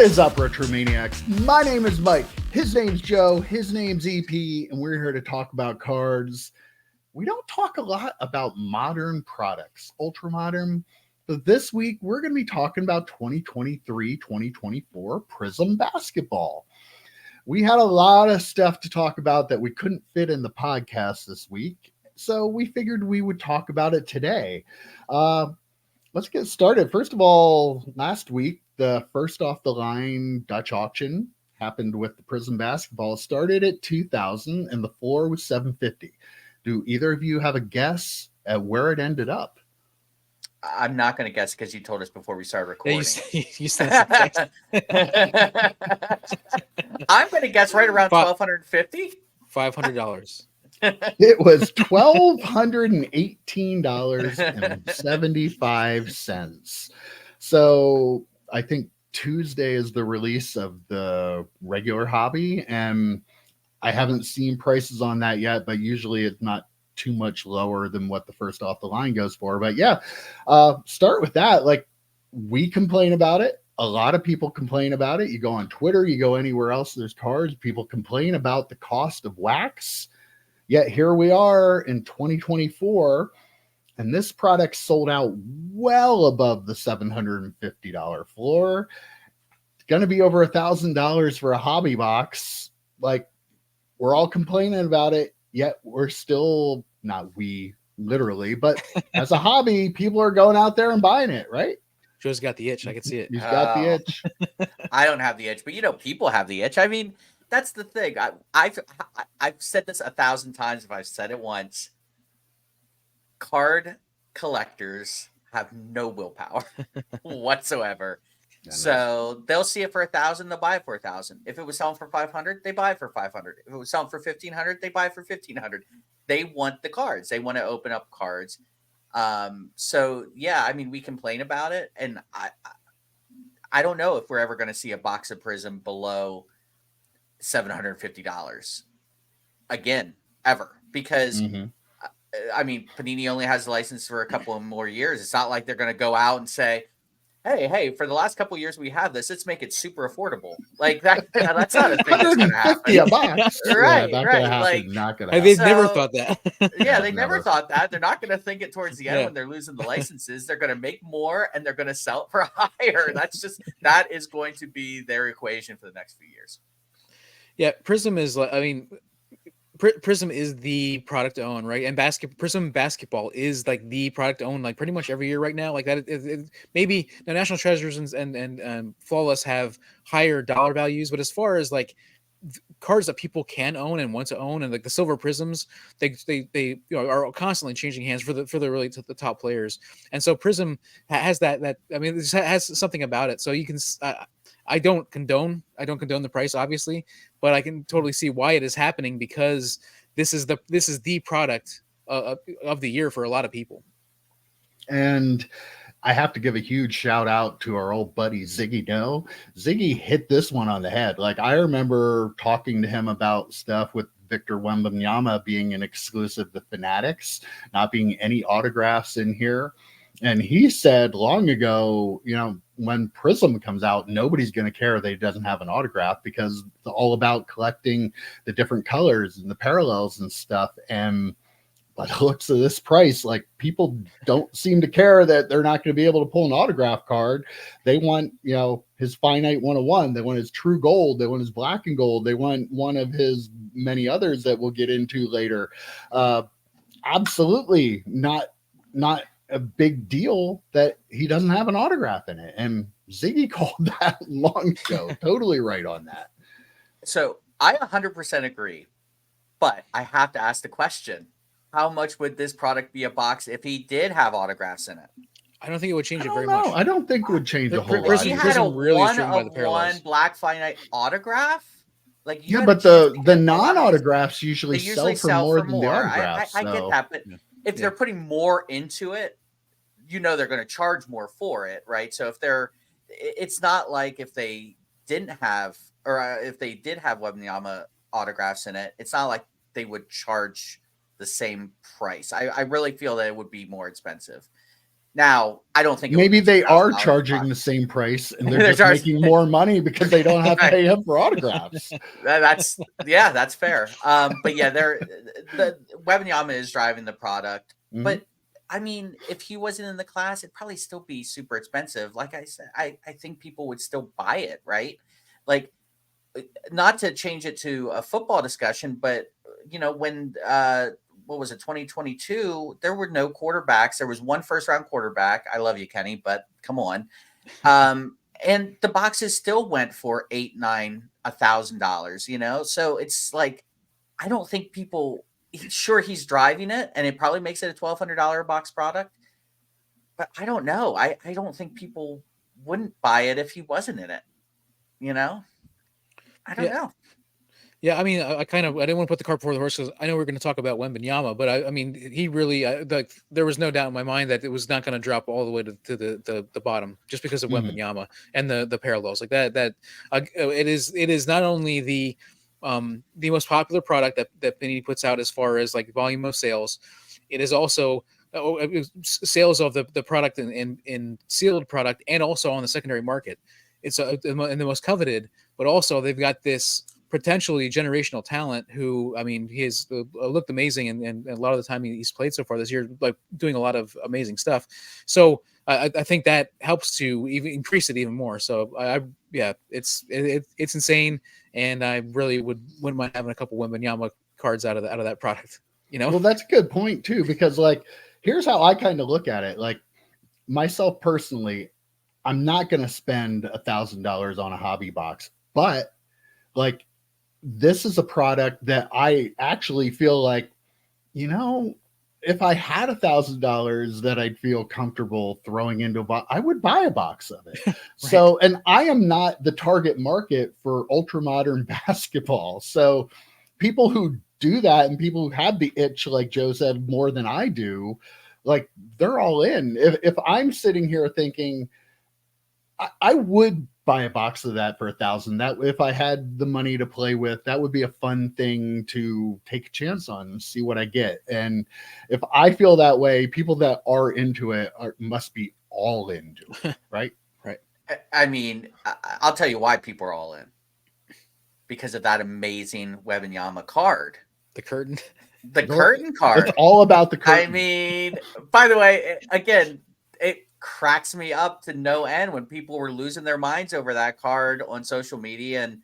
What is up, Retro Maniacs? My name is Mike. His name's Joe. His name's EP, and we're here to talk about cards. We don't talk a lot about modern products, ultra modern, but this week we're going to be talking about 2023-2024 Prizm Basketball. We had a lot of stuff to talk about that we couldn't fit in the podcast this week, so we figured we would talk about it today. Let's get started. First of all, last week, the first off the line Dutch auction happened with the Prizm Basketball. It started at 2,000 and the floor was 750. Do either of you have a guess at where it ended up? I'm not going to guess because you told us before we started recording. Yeah, you sent us a text. I'm going to guess right around $1,250. $500. It was $1,218.75. So I think Tuesday is the release of the regular hobby, and I haven't seen prices on that yet, but usually it's not too much lower than what the first off the line goes for. But yeah, start with that. Like, we complain about it. A lot of people complain about it. You go on Twitter, you go anywhere else, there's cards. People complain about the cost of wax. Yet here we are in 2024, and this product sold out well above the $750 floor. It's going to be over $1,000 for a hobby box. Like, we're all complaining about it, yet we're still, not we literally, but as a hobby, people are going out there and buying it, right? Joe's got the itch. I can see it. He's got the itch. I don't have the itch, but people have the itch. I mean, that's the thing. I've said this 1,000 times. If I've said it once, card collectors have no willpower whatsoever. So they'll see it for 1,000, they'll buy it for 1,000. If it was selling for 500, they buy it for 500. If it was selling for 1,500, they buy it for 1,500. They want the cards. They want to open up cards. So yeah, I mean, we complain about it, and I don't know if we're ever going to see a box of Prizm below $750 again, ever, because I mean, Panini only has a license for a couple of more years. It's not like they're going to go out and say, hey, for the last couple of years we have this, let's make it super affordable. Like that. That's not a thing that's going to happen. A box. Right, yeah, right. Happen, like, not going to happen. They've never thought that. Yeah, they never thought that. They're not going to think it towards the end when they're losing the licenses. They're going to make more and they're going to sell it for higher. That is going to be their equation for the next few years. Yeah, Prizm is like, I mean, Prizm is the product owned, right? And Prizm Basketball is like the product owned, like pretty much every year right now. Like that, maybe the National Treasures and Flawless have higher dollar values, but as far as like cards that people can own and want to own, and like the silver Prizms, they are constantly changing hands for the really the top players. And so Prizm has that I mean, it has something about it. So you can. I don't condone the price, obviously, but I can totally see why it is happening, because this is the product of the year for a lot of people. And I have to give a huge shout out to our old buddy Ziggy No. Ziggy hit this one on the head. Like, I remember talking to him about stuff with Victor Wembanyama being an exclusive to Fanatics, not being any autographs in here. And he said long ago, when Prizm comes out, nobody's going to care that he doesn't have an autograph, because it's all about collecting the different colors and the parallels and stuff. And by the looks of this price, like, people don't seem to care that they're not going to be able to pull an autograph card. They want, his finite 101. They want his true gold. They want his black and gold. They want one of his many others that we'll get into later. Absolutely not a big deal that he doesn't have an autograph in it. And Ziggy called that long ago. Totally right on that. So I 100% agree, but I have to ask the question, how much would this product be a box if he did have autographs in it? I don't think it would change it very much. I don't think it would change a whole lot. He had a one black finite autograph. Like, but the non-autographs usually sell for more than the autographs. I get that, but if they're putting more into it, they're going to charge more for it, right? So it's not like if they didn't have, or if they did have Wembanyama autographs in it, it's not like they would charge the same price. I really feel that it would be more expensive. Now, I don't think maybe they are $2,000 charging box. the same price and they're They're just charging- making more money because they don't have to Right. pay him for autographs. That's fair. But yeah, the Wembanyama is driving the product. Mhm. But I mean, if he wasn't in the class, it'd probably still be super expensive. Like I said, I think people would still buy it, right? Like, not to change it to a football discussion, but when what was it, 2022, there were no quarterbacks. There was one first round quarterback. I love you, Kenny, but come on. And the boxes still went for $8, $9, $1,000, so it's like, I don't think people, sure, he's driving it and it probably makes it a $1,200 box product, but I don't know. I don't think people wouldn't buy it if he wasn't in it. I don't know. Yeah, I mean, I didn't want to put the cart before the horse because I know we're going to talk about Wembanyama, but I mean, he really, there was no doubt in my mind that it was not going to drop all the way to the bottom just because of Mhm. Wembanyama and the parallels like that. It is not only the most popular product that Panini puts out as far as like volume of sales, it is also sales of the product in sealed product and also on the secondary market. It's in the most coveted, but also they've got this potentially generational talent who, I mean, he has looked amazing and a lot of the time he's played so far this year, like doing a lot of amazing stuff. So I think that helps to even increase it even more. So it's insane, and I really wouldn't mind having a couple Wembanyama cards out of that product. Well, that's a good point too, because like, here's how I kind of look at it. Like, myself personally, I'm not going to spend $1,000 on a hobby box, but like, this is a product that I actually feel like, if I had $1,000 that I'd feel comfortable throwing into a box, I would buy a box of it. Right. So, and I am not the target market for ultra modern basketball. So people who do that and people who have the itch, like Joe said, more than I do, like, they're all in. If I'm sitting here thinking, I would buy a box of that for $1,000. That, if I had the money to play with, that would be a fun thing to take a chance on and see what I get. And if I feel that way, people that are into it must be all into it, right? Right. I mean, I'll tell you why people are all in. Because of that amazing Wembanyama card. The curtain. The curtain card. It's all about the curtain. I mean, by the way, again, it cracks me up to no end when people were losing their minds over that card on social media, and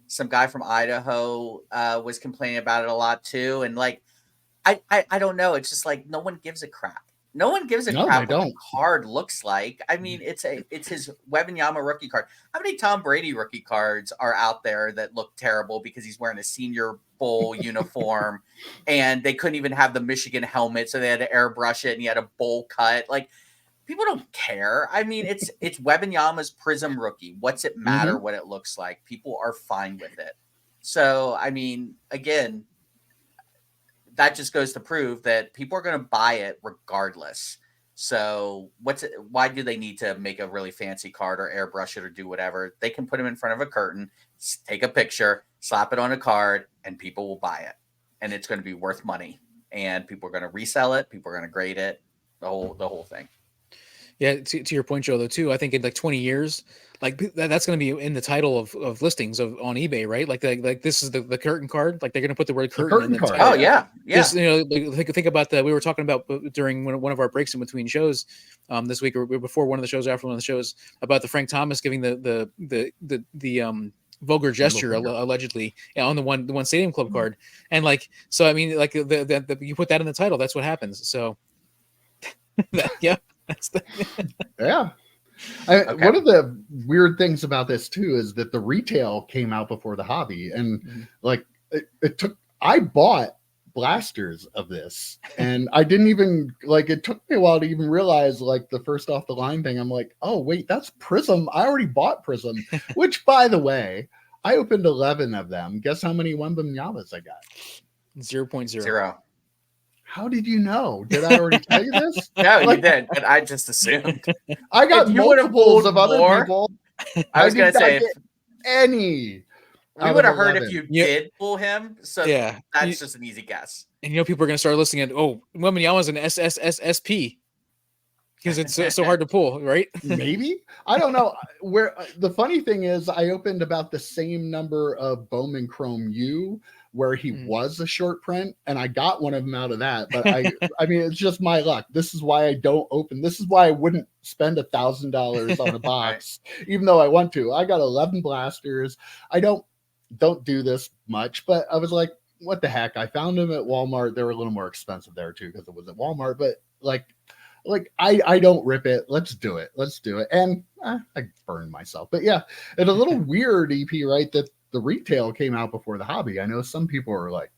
some guy from Idaho was complaining about it a lot too. And like, I don't know. It's just like, no one gives a crap. No one gives a crap what the card looks like. I mean, it's his Wembanyama rookie card. How many Tom Brady rookie cards are out there that look terrible because he's wearing a Senior Bowl uniform and they couldn't even have the Michigan helmet, so they had to airbrush it and he had a bowl cut? Like, people don't care. I mean, it's Wembanyama's Prizm rookie. What's it matter what it looks like? People are fine with it. So, I mean, again, that just goes to prove that people are going to buy it regardless. So why do they need to make a really fancy card or airbrush it or do whatever? They can put them in front of a curtain, take a picture, slap it on a card, and people will buy it. And it's going to be worth money. And people are going to resell it. People are going to grade it. The whole thing. Yeah, to your point, Joe, though, too, I think in like 20 years, like that's going to be in the title of listings on eBay, right? Like this is the curtain card. Like they're going to put the word curtain in the card. title. Oh yeah, yeah. Just, think about that. We were talking about during one of our breaks in between shows this week or before one of the shows, after one of the shows, about the Frank Thomas giving the vulgar gesture allegedly on the one Stadium Club card, and like, so I mean, like the you put that in the title, that's what happens. So yeah. Yeah. One of the weird things about this too is that the retail came out before the hobby, and like I bought blasters of this, and I didn't even, like, it took me a while to even realize, like, the first off the line thing. I'm like, oh wait, that's Prizm. I already bought Prizm, which, by the way, I opened 11 of them. Guess how many Wembanyamamas I got? 0.0. How did you know? Did I already tell you this? No, you did, but I just assumed. I got multiples of other people. I was going to say, any. We would have heard if you did pull him. So yeah, that's just an easy guess. And people are going to start listening at, Wembanyama's an SSSSP. because it's so hard to pull, right? Maybe. I don't know. Where the funny thing is, I opened about the same number of Bowman Chrome U where he was a short print, and I got one of them out of that. But I mean, it's just my luck. This is why I don't open. This is why I wouldn't spend $1,000 on a box, even though I want to. I got 11 blasters. I don't do this much, but I was like, what the heck? I found them at Walmart. They were a little more expensive there too because it was at Walmart. But like I don't rip it. Let's do it. And I burned myself. But yeah, it's a little weird, EP, right? That the retail came out before the hobby. I know some people are like,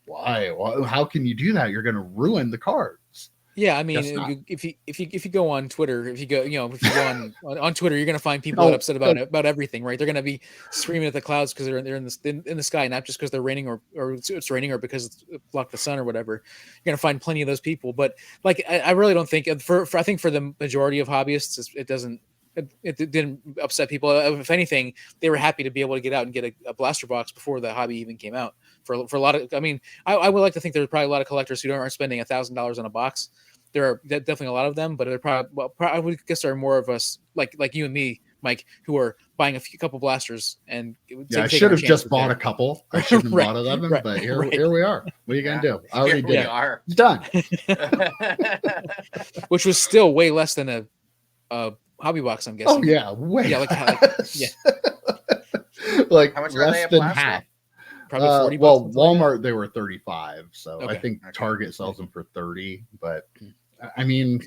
why? Well, how can you do that? You're going to ruin the cards. Yeah, I mean, if you go on Twitter, if you go on Twitter, you're gonna find people that are upset about everything, right? They're gonna be screaming at the clouds because they're in the sky, not just because they're raining or it's raining or because it's blocked the sun or whatever. You're gonna find plenty of those people, but like I really don't think I think for the majority of hobbyists, it didn't upset people. If anything, they were happy to be able to get out and get a blaster box before the hobby even came out. For a lot of, I mean, I would like to think there's probably a lot of collectors who aren't spending $1,000 on a box. There are definitely a lot of them, but I would guess there are more of us like you and me, Mike, who are buying a couple blasters. And I should have just bought a couple. I shouldn't have bought 11, but here we are. What are you gonna do? I already did it. It's done. Which was still way less than a hobby box, I'm guessing. Oh yeah, way. Yeah, like how much less than half. Probably 40 bucks. Well, Walmart they were 35, so okay. I think Target sells them for 30. But I mean,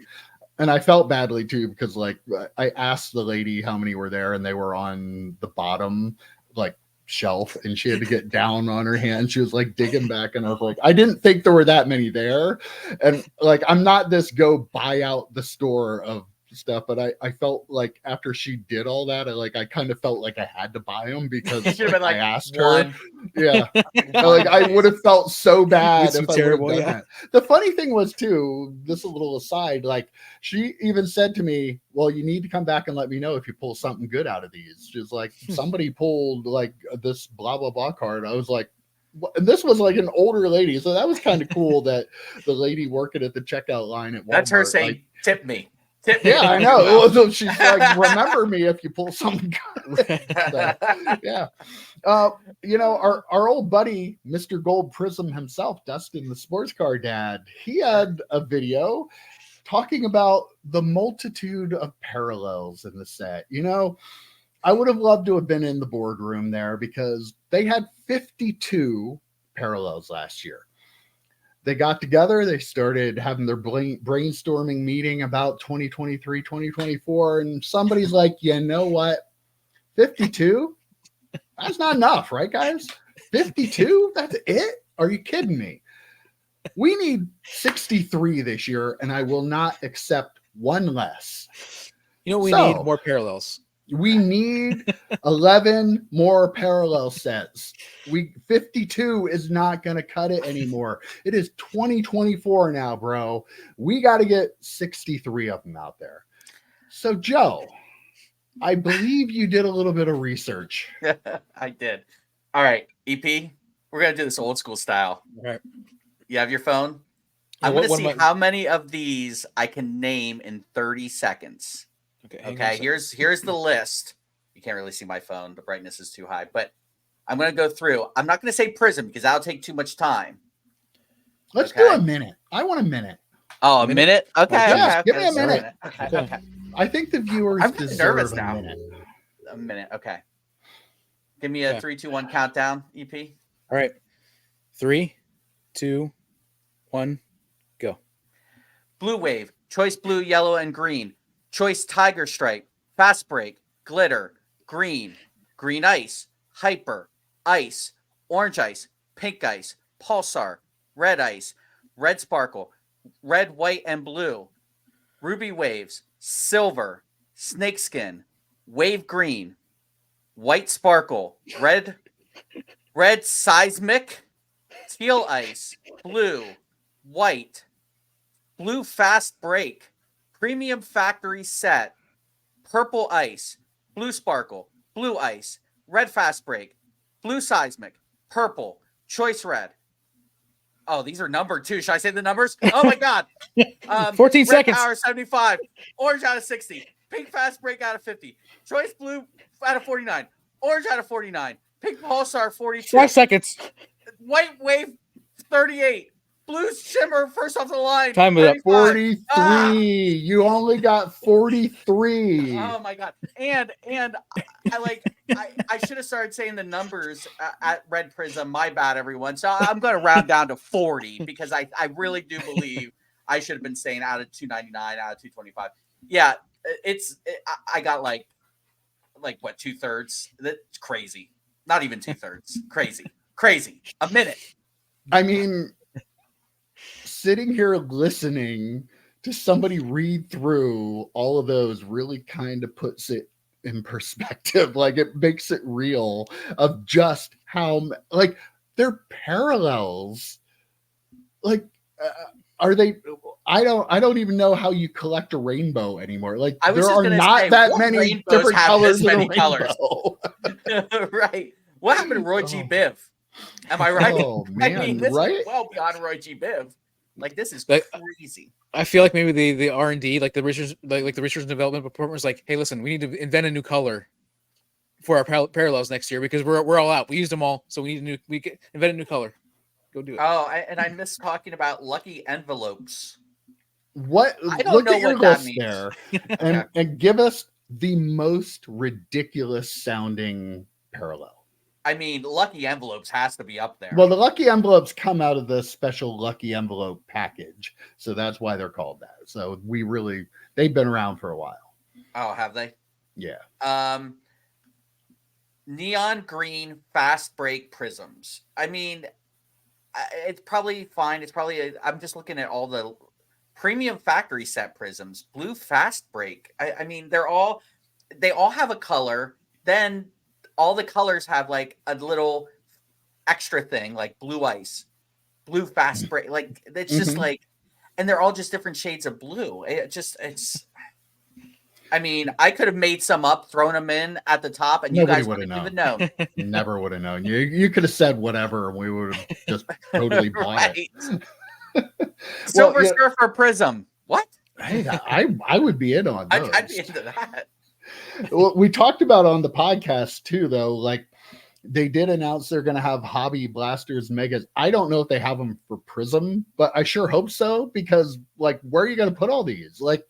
and I felt badly too because like I asked the lady how many were there, and they were on the bottom like shelf, and she had to get down on her hands. She was like digging back, and I was like, I didn't think there were that many there, and like I'm not this go buy out the store of stuff, but I felt like after she did all that, I kind of felt like I had to buy them because I asked her. Yeah, like I would have felt so bad if I would have done that. The funny thing was too, this a little aside, like she even said to me, well, you need to come back and let me know if you pull something good out of these. She's like, somebody pulled like this blah blah blah card. I was like, and this was like an older lady, so that was kind of cool that the lady working at the checkout line at Walmart, that's her saying, like, tip me. Yeah, I know. So she's like, remember me if you pull something good. So, yeah. Our old buddy, Mr. Gold Prism himself, Dustin, the sports car dad, he had a video talking about the multitude of parallels in the set. I would have loved to have been in the boardroom there because they had 52 parallels last year. They got together, they started having their brainstorming meeting about 2023, 2024, and somebody's like, you know what? 52? That's not enough, right, guys? 52? That's it? Are you kidding me? We need 63 this year, and I will not accept one less. We need more parallels. We need 11 more parallel sets. 52 is not going to cut it anymore. It is 2024 now, bro. We got to get 63 of them out there. So, Joe, I believe you did a little bit of research. I did. All right, EP, we're going to do this old school style. All right. You have your phone? I'm going to see how many of these I can name in 30 seconds. Okay, here's the list. You can't really see my phone. The brightness is too high, but I'm going to go through. I'm not going to say Prism because that'll take too much time. Let's do a minute. I want a minute. Oh, a minute? Okay. Yeah, okay. Give me a minute. Okay. I think the viewers I'm deserve nervous a now. minute. A minute. Okay. Give me a 3, 2, 1 countdown, EP. All right. 3, 2, 1, go. Blue Wave, Choice Blue, Yellow, and Green. Choice Tiger Stripe, Fast Break, Glitter, Green, Green Ice, Hyper, Ice, Orange Ice, Pink Ice, Pulsar, Red Ice, Red Sparkle, Red, White, and Blue, Ruby Waves, Silver, Snakeskin, Wave Green, White Sparkle, Red Seismic, Teal Ice, Blue, White, Blue Fast Break, Premium Factory Set, Purple Ice, Blue Sparkle, Blue Ice, Red Fast Break, Blue Seismic, Purple, Choice Red. Oh, these are numbered too. Should I say the numbers? Oh my God. 14 Red seconds. Power 75, orange out of 60, pink Fast Break out of 50, choice blue out of 49, orange out of 49, pink Pulsar 42, 5 seconds. white Wave 38, blue Shimmer first off the line Time is up. 35. 43. You only got 43. Oh my God. And I should have started saying the numbers at Red Prism. My bad, everyone. So I'm going to round down to 40 because I really do believe I should have been saying out of 299, out of 225. Yeah, I got like what, 2/3? That's crazy. Not even 2/3. Crazy. A minute. I mean, sitting here listening to somebody read through all of those really kind of puts it in perspective. Like, it makes it real of just how, like, they're parallels. Like, are they? I don't even know how you collect a rainbow anymore. Like, I was there just are gonna not say, that what many rainbows different have colors this in a many colors? rainbow. Right. What happened to Roy G. Biv? Am I right? Oh man, I mean, this right? is well beyond Roy G. Biv. Like, this is Like, crazy. I feel like maybe the R&D, like the research, like the research and development department was like, hey, listen, we need to invent a new color for our parallels next year because we're all out. We used them all, so we need invent a new color. Go do it. Oh, and I miss talking about lucky envelopes. What? I don't Look know at your what that list means. there, Yeah. and give us the most ridiculous sounding parallel. I mean, lucky envelopes has to be up there. Well, the lucky envelopes come out of the special lucky envelope package, so that's why they're called that. So they've been around for a while. Oh, have they? Yeah. Neon green fast break prisms. I mean, it's probably fine. It's probably I'm just looking at all the premium factory set prisms. Blue fast break. I mean, they all have a color. Then all the colors have like a little extra thing, like blue ice, blue fast break. Like, it's just like, and they're all just different shades of blue. It's. I mean, I could have made some up, thrown them in at the top, and Nobody you guys would have wouldn't known. even known. Never would have known. You could have said whatever, and we would have just totally bought it. Silver Well, yeah, Surfer Prism. What? Hey, I would be in on those. I'd be into that. Well, we talked about on the podcast too, though. Like, they did announce they're going to have Hobby Blasters Megas. I don't know if they have them for Prism, but I sure hope so, because, like, where are you going to put all these? Like,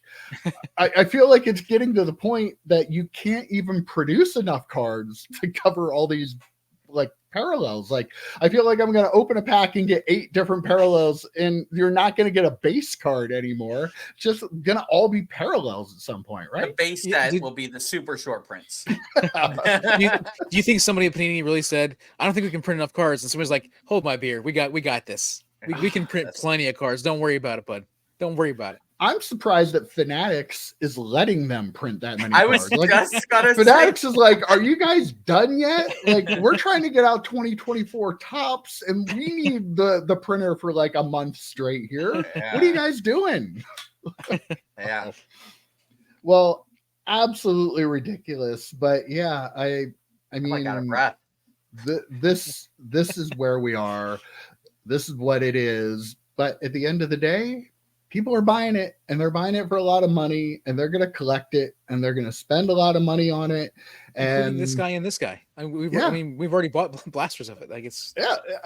I feel like it's getting to the point that you can't even produce enough cards to cover all these, like, parallels. Like, I feel like I'm going to open a pack and get 8 different parallels, and you're not going to get a base card anymore. It's just going to all be parallels at some point, right? The base set will be the super short prints. Do you think somebody at Panini really said, I don't think we can print enough cards? And somebody's like, hold my beer. We got this. We can print plenty of cards. Don't worry about it, bud. Don't worry about it. I'm surprised that Fanatics is letting them print that many I cards. was Like, just gonna Fanatics say, is like, are you guys done yet? Like, we're trying to get out 2024 tops, and we need the printer for like a month straight here. Yeah. What are you guys doing? Yeah. Well, absolutely ridiculous. But yeah, I mean, I got a breath. This is where we are. This is what it is. But at the end of the day, people are buying it, and they're buying it for a lot of money, and they're going to collect it, and they're going to spend a lot of money on it. And this guy and this guy. I mean, we've already bought blasters of it. Like, it's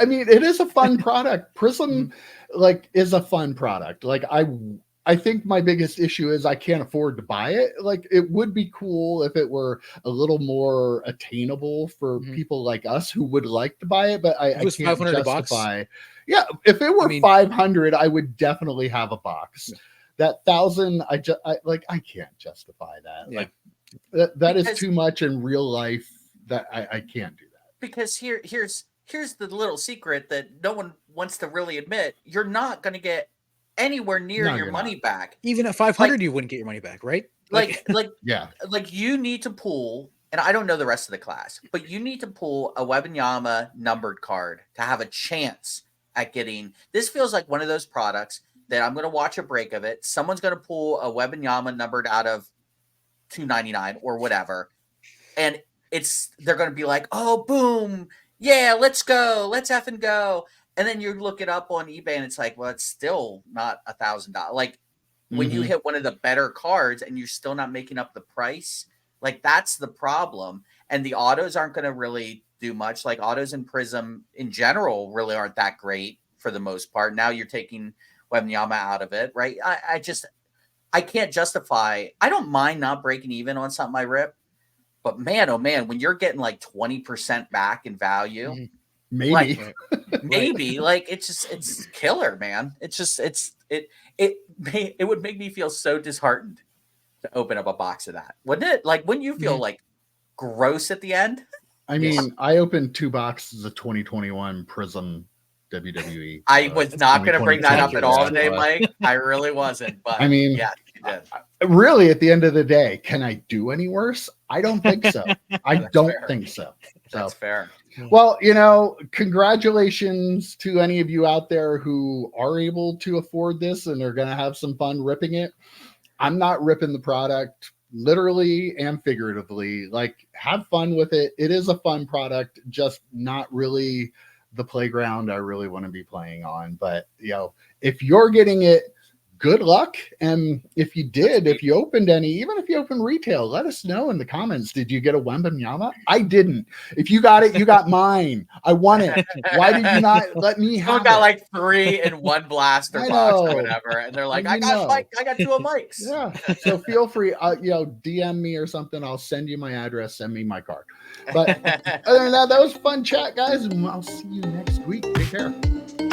I mean, it is a fun product. Prism, like, is a fun product. Like, I think my biggest issue is I can't afford to buy it. Like, it would be cool if it were a little more attainable for people like us who would like to buy it, but I can't justify. Yeah, if it were 500, I would definitely have a box. That 1,000, I can't justify that. Yeah. Like, that is too much in real life. That I can't do that. Because here's the little secret that no one wants to really admit. You're not going to get anywhere near your money back. Even at 500, you wouldn't get your money back, right? Yeah. Like, you need to pull, and I don't know the rest of the class, but you need to pull a Wembanyama numbered card to have a chance at getting. This feels like one of those products that I'm going to watch a break of it. Someone's going to pull a Wembanyama numbered out of 299 or whatever, and they're going to be like, oh, boom, yeah, let's go, let's effing go. And then you look it up on eBay and it's like, well, it's still not $1,000. Like when you hit one of the better cards and you're still not making up the price, like that's the problem. And the autos aren't going to really do much. Like autos and Prizm in general really aren't that great for the most part. Now you're taking Wembanyama out of it, right? I can't justify. I don't mind not breaking even on something I rip, but man, oh man, when you're getting like 20% back in value, maybe, like it's killer, man. It would make me feel so disheartened to open up a box of that, wouldn't it? Like, wouldn't you feel like gross at the end? I mean, I opened 2 boxes of 2021 Prizm WWE. I was not going to bring that up at all today, Mike. I really wasn't. But I mean, yeah, you did. Really, at the end of the day, can I do any worse? I don't think so. I don't think so. That's fair. Well, congratulations to any of you out there who are able to afford this and are going to have some fun ripping it. I'm not ripping the product literally and figuratively. Like, have fun with it. It is a fun product, just not really the playground I really want to be playing on. But, if you're getting it, good luck. And if you opened any, even if you opened retail, let us know in the comments. Did you get a Wembanyama? I didn't. If you got it, you got mine. I won it. Why did you not let me have it? Got like 3 in one blaster box or whatever. And they're like, I got 2 of Mike's. Yeah. So feel free, DM me or something. I'll send you my address, send me my card. But other than that was fun chat, guys. And I'll see you next week. Take care.